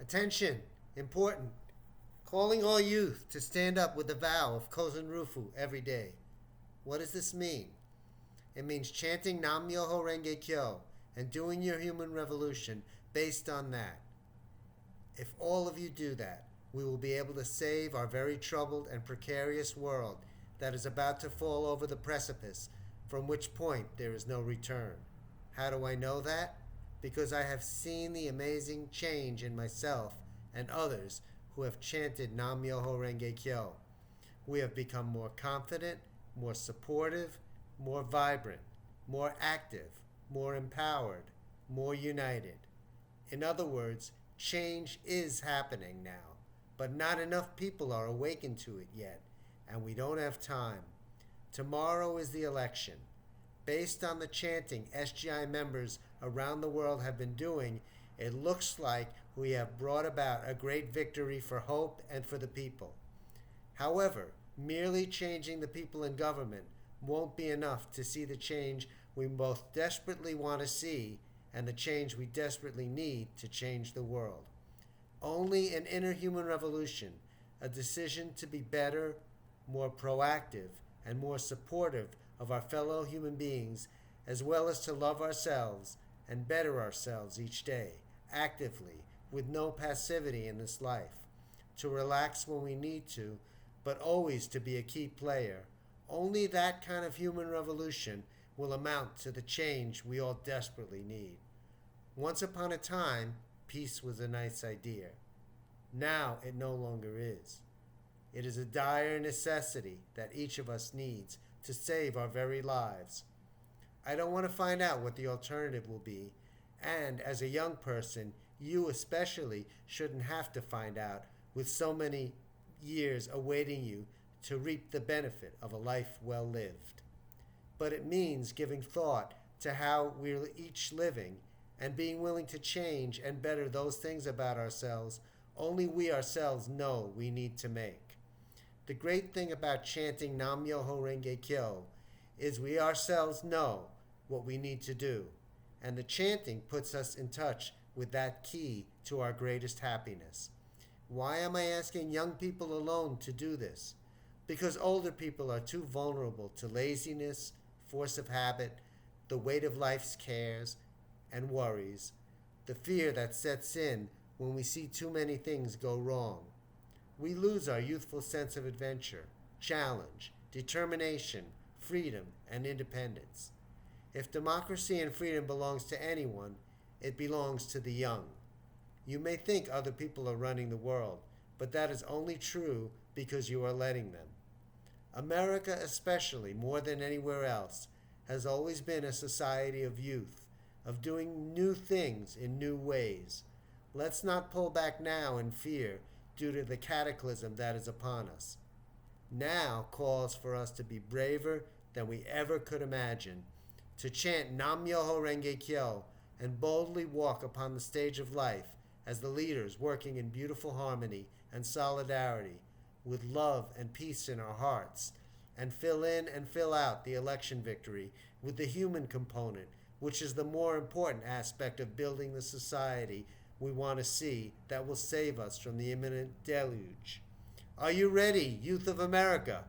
Attention! Important! Calling all youth to stand up with the vow of kosen-rufu every day. What does this mean? It means chanting Nam-myoho-renge-kyo and doing your human revolution based on that. If all of you do that, we will be able to save our very troubled and precarious world that is about to fall over the precipice, from which point there is no return. How do I know that? Because I have seen the amazing change in myself and others who have chanted Nam-myoho-renge-kyo. We have become more confident, more supportive, more vibrant, more active, more empowered, more united. In other words, change is happening now, but not enough people are awakened to it yet, and we don't have time. Tomorrow is the election. Based on the chanting SGI members around the world have been doing, it looks like we have brought about a great victory for hope and for the people. However, merely changing the people in government won't be enough to see the change we both desperately want to see and the change we desperately need to change the world. Only an inner human revolution, a decision to be better, more proactive, and more supportive of our fellow human beings, as well as to love ourselves and better ourselves each day, actively, with no passivity in this life, to relax when we need to, but always to be a key player. Only that kind of human revolution will amount to the change we all desperately need. Once upon a time, peace was a nice idea. Now it no longer is. It is a dire necessity that each of us needs to save our very lives. I don't want to find out what the alternative will be, and as a young person, you especially shouldn't have to find out with so many years awaiting you to reap the benefit of a life well lived. But it means giving thought to how we're each living and being willing to change and better those things about ourselves only we ourselves know we need to make. The great thing about chanting Nam-myoho-renge-kyo is we ourselves know what we need to do, and the chanting puts us in touch with that key to our greatest happiness. Why am I asking young people alone to do this? Because older people are too vulnerable to laziness, force of habit, the weight of life's cares and worries, the fear that sets in when we see too many things go wrong. We lose our youthful sense of adventure, challenge, determination, freedom, and independence. If democracy and freedom belongs to anyone, it belongs to the young. You may think other people are running the world, but that is only true because you are letting them. America especially, more than anywhere else, has always been a society of youth, of doing new things in new ways. Let's not pull back now in fear due to the cataclysm that is upon us. Now calls for us to be braver than we ever could imagine, to chant Nam-myoho-renge-kyo and boldly walk upon the stage of life as the leaders working in beautiful harmony and solidarity, with love and peace in our hearts, and fill in and fill out the election victory with the human component, which is the more important aspect of building the society we want to see that will save us from the imminent deluge. Are you ready, youth of America?